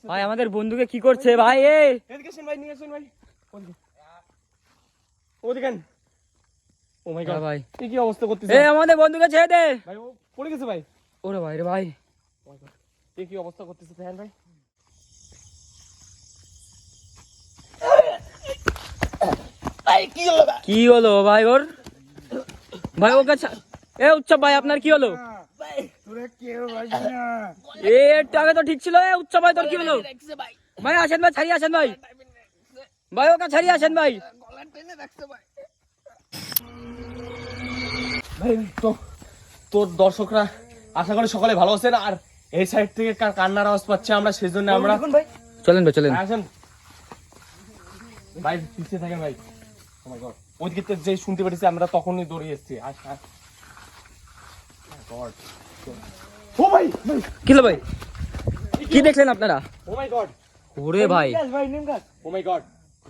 ভাই আমাদের বন্ধুকে কি করছে ভাই? এদিকে আসেন ভাই, নিয়ে আসেন ভাই। ওদিকে ও মাই গড ভাই কি অবস্থা করতেছে? আমাদের বন্ধুকে ছেড়ে দে ভাই, ও পড়ে গেছে ভাই। ওরে ভাই রে ভাই, কি অবস্থা করতেছে দেখেন ভাই। কি হলো ভাই ওর? ভাই ওকে উৎসব ভাই আপনার কি হলো? একটু আগে তো ঠিক ছিল। উৎসব ভাই তোর কি হলো? ভাই আসেন ভাই, ছাড়িয়ে আসেন ভাই। ভাই ওকে ছাড়িয়ে আসেন ভাই। ভাই তো তোর দর্শকরা আশা করি সকালে ভালো আছেন। আর এই সাইড থেকে কান্নার আওয়াজ পাচ্ছে আমরা, সেই জন্য আমরা চলেন ভাই চলেন। আসেন ভাই, পিছিয়ে থাকেন ভাই। ও মাই গড, ওইদিকে যে শুনতে পেরেছি আমরা তখনই দৌড়ে এসেছি। ও ভাই কি হলো ভাই? কি দেখলেন আপনারা? ও মাই গড, ওরে ভাই, ও মাই গড,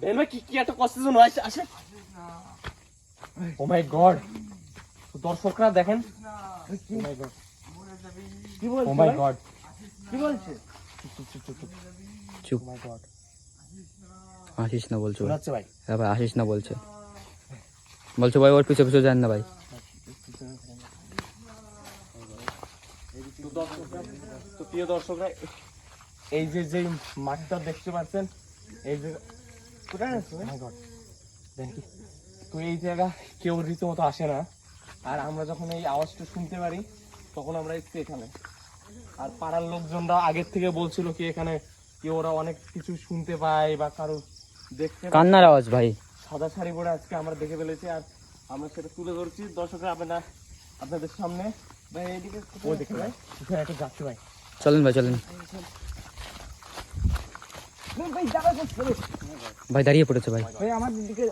দেখেন ভাই কি একটা কষ্টের জন্য আসে। ও মাই গড, দর্শকরা দেখেন। ও মাই গড, ও মাই গড, কি বলছে? চুপ, ও মাই গড, আসিস না বলছো ভাই। শোনাচ্ছে ভাই। হ্যাঁ ভাই, আসিস না বলছে ভাই। ওর পিছু পিছু যান না ভাই। তো প্রিয় দর্শকরা, এই যে যে মাঠটা দেখতে পাচ্ছেন, এই যে তো এই জায়গা কেউ রীতিমতো আসে না। আর আমরা যখন এই আওয়াজটা শুনতে পারি তখন আমরা একটু এখানে, আর পাড়ার লোকজনরা আগের থেকে বলছিল কি এখানে কি ওরা অনেক কিছু শুনতে পায় বা কারো দেখতে পায়। কান্নার আওয়াজ ভাই। সাদা শাড়ি পরে আজকে আমরা দেখে ফেলেছি, আর আমরা সেটা তুলে ধরছি দর্শকরা আপনাদের সামনে। ভাই এদিকে ও দেখে ভাই, এখানে একটা যাচ্ছে ভাই। চলেন ভাই চলেন ভাই। দাঁড়িয়ে পড়েছে ভাই। ভাই আমার দিকে,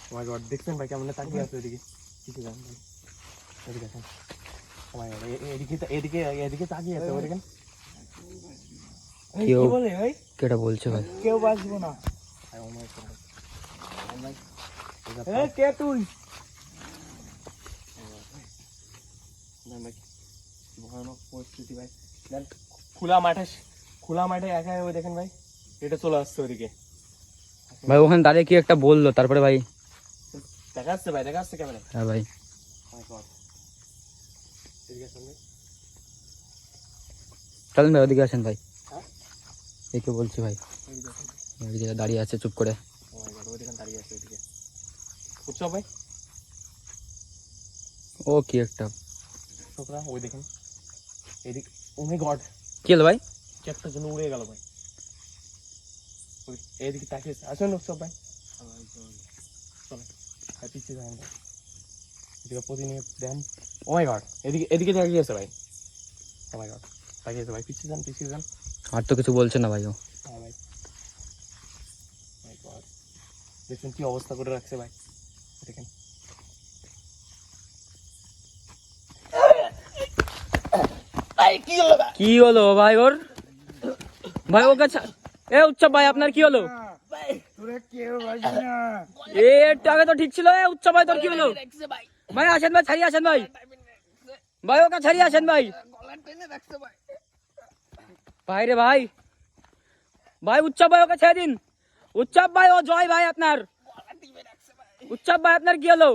ও মাই গড, দেখছেন ভাই কেমন তাকিয়ে আছে এদিকে? কিছু জানেন ভাই, এদিকে দেখেন। ও মাই গড, এদিকে এদিকে তাকিয়ে আছে। ওই দেখেন কেউ কি বলে ভাই, কেটা বলছে ভাই? কেউ বাঁচবো না। ও মাই গড, এই কে তুই? ভয়ানক পরিস্থিতি ভাই। খোলা মাঠে একা ওই দেখেন ভাই, এটা চলে আসছে ওদিকে ভাই। ওখানে দাঁড়িয়ে কি একটা বললো, তারপরে ভাই দেখা যাচ্ছে ভাই, দেখা যাচ্ছে ক্যামেরায়। হ্যাঁ ভাই, চলেন ভাই ওদিকে আসেন ভাই। একে বলছি ভাই, ওইদিকে দাঁড়িয়ে আছে চুপ করে। দাঁড়িয়ে আছে ওইদিকে উৎসব ভাই। ও কি একটা ছোকরা ওই দেখেন এদিকে। ও মাই গড, কি হলো ভাই? কি একটা জন্য উড়ে গেল ভাই। এইদিকে তাকিয়ে আসেন উৎসব ভাই, চলে পিছিয়ে যান ভাই। এদিকে প্রতিনিয়ত দেন। ও মাই গড, এদিকে তাকিয়ে আছে ভাই। ও মাই গড, তাকিয়ে আছে ভাই, পিছিয়ে যান। আর তো কিছু বলছে না ভাই ও। হ্যাঁ ভাই, মাই গড, দেখুন কি অবস্থা করে রাখছে ভাই, দেখেন। কি হলো ভাই ওর? ভাই ওকে উৎসব ভাই আপনার কি হলো? একটু আগে তো ঠিক ছিল। উৎসব ভাই তোর কি হলো? ভাই আসেন ভাই, ছাড়িয়ে আসেন ভাই। ভাই ওকে ছাড়িয়ে আসেন ভাই। ভাই রে ভাই, ভাই উৎসব ভাই ওকে ছেড়ে দিন। উৎসব ভাই, ও জয় ভাই আপনার। উৎসব ভাই আপনার কি হলো?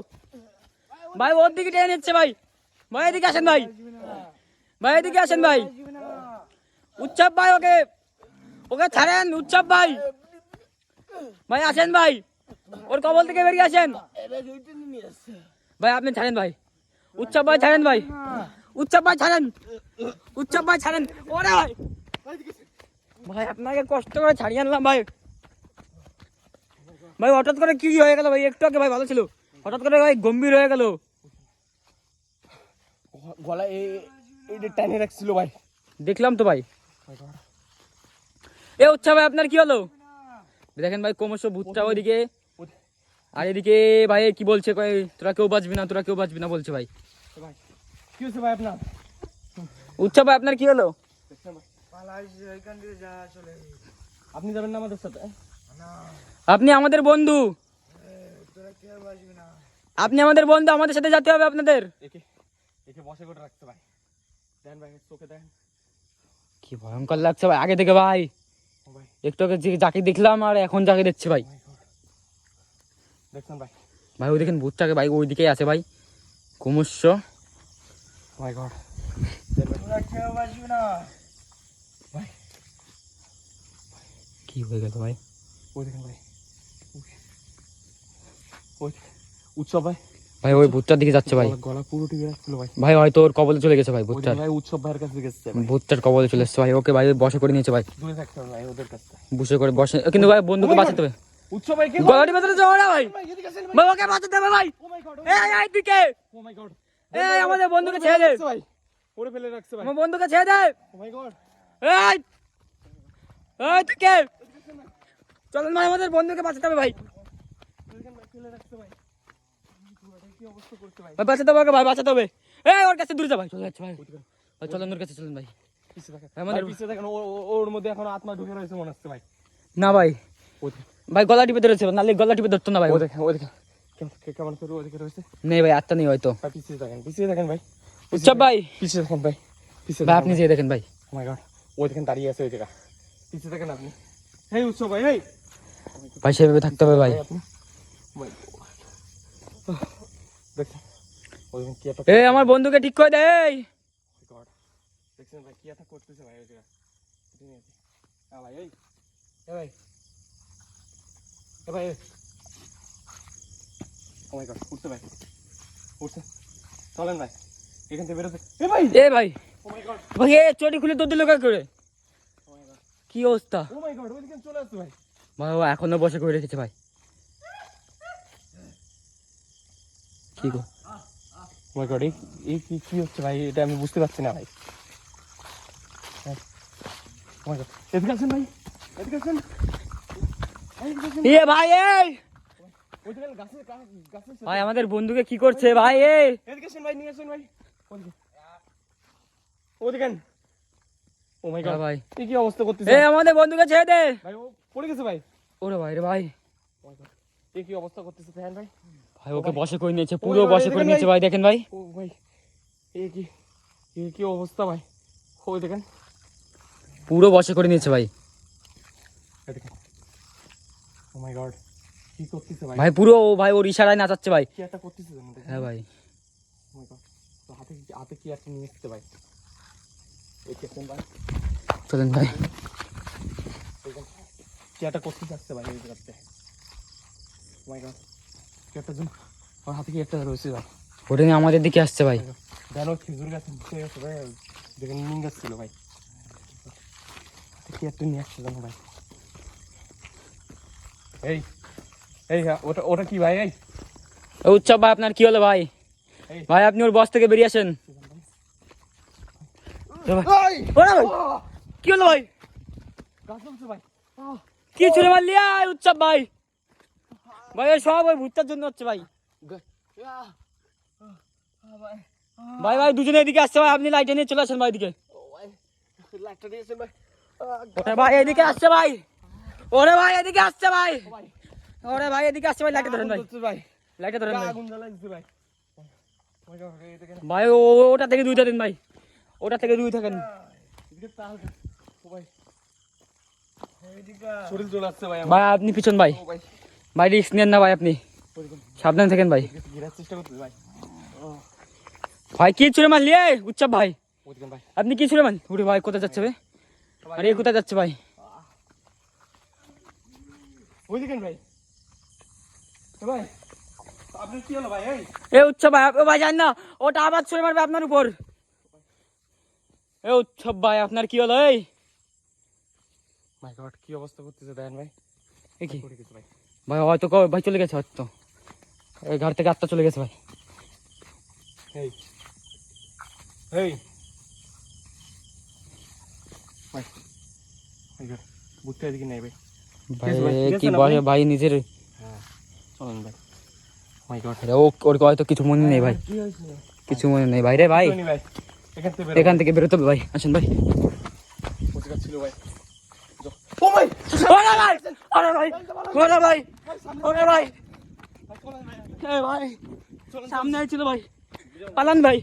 ভাই ওর দিকে টেনে নিচ্ছে ভাই। ভাই এদিকে আসেন ভাই। ভাই এদিকে আসেন ভাই। উৎসব ভাই ওকে ছাড়েন। উৎসব ভাই, ভাই আসেন ভাই, ওর কবল থেকে বেরিয়ে আসেন ভাই। আপনি ছাড়েন ভাই। উৎসব ভাই ছাড়েন ভাই। উৎসব ভাই ছাড়েন। উৎসব ভাই ছাড়েন। ওরে ভাই, ভাই আপনাকে কষ্ট করে ছাড়িয়ে আনলাম ভাই। ভাই হঠাৎ করে কি হয়ে গেল ভাই? একটু আগে ভাই ভালো ছিল, হঠাৎ করে ভাই গম্ভীর হয়ে গেল। গলা এই টাইনে রাখছিল ভাই, দেখলাম তো ভাই। উৎসব ভাই আপনার কি হলো? দেখেন ভাই ক্রমশ ভূতটা ওইদিকে, আর এদিকে ভাই কি বলছে, তোরা কেউ বাঁচবি না, তোরা কেউ বাঁচবি না বলছে ভাই। কি হচ্ছে ভাই আপনার? উৎসব ভাই আপনার কি হলো? আপনি যাবেন না আমাদের সাথে? আপনি আমাদের বন্ধু, আপনি আমাদের বন্ধু, আমাদের সাথে যেতে হবে আপনাদের। একে বসে করে রাখতে ভাই, দেন ভাই চোখে দেন। কি ভয়ঙ্কর লাগছে ভাই আগে থেকে ভাই। একটু আগে যাকে দেখলাম আর এখন যাকে দেখছি ভাই। দেখছেন ভাই? ভাই ওই দেখেন ভূতটাকে ভাই, ওইদিকেই আছে ভাই ক্রমশ। মাই গড, ভাই কি হয়ে গেল ভাই? ওই দেখেন ভাই, ওই উৎসব ভাই, ভাই ওই ভূতটার দিকে যাচ্ছে ভাই। গলা পুরো টিকে যাচ্ছিল ভাই। ভাই হয়তো ওর কবলে চলে গেছে ভাই ভূতটার। ভাই উৎসব ভাইয়ের কাছে গেছে ভাই, ভূতটার কবলে চলে এসছে ভাই। ওকে ভাই বসে করে নিয়েছে ভাই, দূরে থাকতে হবে ভাই ওদের কাছে। বসে করে বসে, কিন্তু ভাই বন্ধুকে বাঁচাতে হবে। উৎসব ভাই কি গলাটি ভেতরে যাও না ভাই, এদিকে আসেন ভাই। ভাই ওকে বাঁচাতে হবে ভাই। ও মাই গড, এই দিকে, ও মাই গড, এই আমাদের বন্ধুকে ছেড়ে দে ভাই, ওরে ফেলে রাখছে ভাই। আমার বন্ধুকে ছেড়ে দে। ও মাই গড, এই দিকে চলেন ভাই, আমাদের বন্ধুকে বাঁচাতে হবে ভাই। দেখেন ভাই ফেলে রাখছে ভাই। কি অবস্থা করতে ভাই? ভাই বাঁচাতে হবে ওকে ভাই, বাঁচাতে হবে। এই ওর কাছে দূরে যা ভাই, চলে যাচ্ছে ভাই। ভাই চলেন ওর কাছে চলেন ভাই। পিছে দেখেন, আমাদের পিছে দেখেন, ওর মধ্যে এখন আত্মা ঢুকে রয়েছে মনে হচ্ছে ভাই। না ভাই, ওই ভাই গলা টিপে ধরেছে, নালে গলা টিপে ধরতো না ভাই। দেখেন, ওই দেখেন কেমন করে ওদিকে রয়েছে নেই ভাই, আত্মা নেই হয়তো। ভাই। পিছিয়ে দেখেন ভাই, উৎসব ভাই, পিছিয়ে দেখেন ভাই, পিছিয়ে ভাই আপনি যেয়ে দেখেন ভাই। ও মাই গড, ওই দেখেন দাঁড়িয়ে আছে ওই জায়গা, পিছিয়ে দেখেন আপনি। এই উৎসব ভাই, এই ভাই সেভাবে থাকতে হবে ভাই। আপনি দেখছেন ওই দেখেন কি একটা, এই আমার বন্ধুকে ঠিক করে দে। গড দেখছেন ভাই কি একটা করতেছে ভাই ওই জায়গা। হ্যাঁ ভাই, এই ভাই, ভাই, ও মাই গড, উঠতে ভাই, উঠছে, চলেন ভাই এখান থেকে বেরোতে। এ ভাই, এ ভাই, ও মাই গড, ভাই এ চটি খুলে তোর দিল করে, ও মাই গড, কি অবস্থা ও মাই গড, ওইদিকে চলে আসছে ভাই। ভাই? ও এখনো বসে করে রেখেছে ভাই। কি গো, ও মাই গড, এই কি হচ্ছে ভাই? এটা আমি বুঝতে পারছি না ভাই। ও মাই গড, এদিকে আসেন ভাই, এদিকে আসেন, এদিকে আসেন। এ ভাই এই ওইদিকে গাছের সাথে- ভাই আমাদের বন্ধুকে কি করছে ভাই? এই এদিকে আসেন ভাই, নিয়ে আসেন ভাই, ওদিকে। ও মাই গড ভাই, ভাই, এই কি অবস্থা করতেছে? এ আমাদের বন্ধুকে ছেড়ে দে। ভাই ও পড়ে গেছে ভাই। ওরে ভাই রে ভাই, ও মাই গড, এই কি অবস্থা করতেছে দেখেন ভাই। ভাই ওকে বসে করে নিয়েছে, পুরো ভাই, বসে করে দেখেন নিয়েছে ভাই। ভাই, দেখেন ভাই। ও ভাই, এই কি অবস্থা ভাই? ওই দেখেন, পুরো বসে করে নিয়েছে ভাই। এই দেখেন। ও মাই গড, কি করতেছে ভাই? ভাই পুরো ভাই ওর ইশারায় নাচাচ্ছে ভাই। কি একটা করতেছে জানেন দেখেন? হ্যাঁ ভাই, ও মাই গড, তো হাতে কি একটা নিয়ে এসেছে ভাই। এই দেখেন ভাই, চলেন ভাই। দেখেন কি একটা করতে যাচ্ছে ভাই এই জায়গাতে। ও মাই গড, কি একটা জন ওর হাতে কি একটা রয়েছে ভাই। ওটা নিয়ে আমাদের দিকে আসছে ভাই। জানো খেজুর গাছ নিচে গেছে ভাই, দেখেন নিম গাছ ছিল ভাই। কি একটা নিয়ে আসছে জানো ভাই। এই এই ওটা কি ভাই? এই উৎসব ভাই আপনার কি হলো ভাই? এই। ভাই আপনি ওর বস থেকে বেরিয়ে আসেন। ভাই, ওরে ভাই, কি হলো ভাই? গাছ নামছে ভাই। কি ছুড়ে মারলি আয় উৎসব ভাই? ভাই ওই সব ওই ভুট্টার জন্য হচ্ছে ভাই। ভাই ভাই দুজনে এদিকে আসছে ভাই, আপনি লাইটে নিয়ে চলে আসেন ভাই এদিকে। লাইটটা দিয়েছেন ভাই। ওরে ভাই এদিকে আসছে ভাই, ওরে ভাই এদিকে আসছে ভাই, ওরে ভাই এদিকে আসছে ভাই, লাইটে ধরেন ভাই, ভাই লাইটে ধরেন ভাই। আগুন জ্বালাইছে ভাই। ও মাই গড, এই দেখেন ভাই ওটা থেকে দুইটা দিন ভাই, ওটা থেকে দুই থাকেন। এদিকে তাল। ও ভাই এইদিকে শরীর জ্বলাচ্ছে ভাই আমার। ভাই আপনি পিছন ভাই, ও ভাই ভাই রিস্ক নেন না ভাই, আপনি সাবধানে থাকেন ভাই। ঘেরার চেষ্টা করতেছে ভাই। ভাই কি ছুড়ে মারলি এই উৎসব ভাই? ওদিকে ভাই, আপনি কি ছুড়ে মারল? উঠে ভাই কোথায় যাচ্ছে ভাই? আরে এ কোথায় যাচ্ছে ভাই? ওইদিকে ভাই। এ ভাই আপনার কি হলো ভাই? এই এ উৎসব ভাই, ও ভাই জান না, ওটা আবার ছুড়ে মারবে আপনার উপর। এ উৎসব ভাই আপনার কি হলো? এই মাই গড, কি অবস্থা করতেছে দেখেন ভাই। এ কি পড়ে গেছে ভাই। ভাই? হয়তো ভাই চলে গেছে হয়তো, এই ঘর থেকে আত্মা চলে গেছে ভাই। এই এই ভাই, মাই গড, বুঝতে এদিকে নেই ভাই। ভাই ঠিক আছে ভাই, ঠিক আছে কি না বলে ভাই? ভাই নিজের, হ্যাঁ চলেন ভাই। মাই গড, আরে ওর হয়তো কিছু মনে নেই ভাই, কি হয়েছে কিছু মনে নেই ভাই রে ভাই। ভাই? এখান থেকে এখান থেকে বেরোতে হবে ভাই, আসেন ভাই। ওদিকে ছিল ভাই। ও ভাই, ওরে ভাই, ওরে ভাই, ওরে ভাই, ওরে ভাই, চলেন ভাই, এ ভাই সামনে ছিল ভাই, পালান ভাই।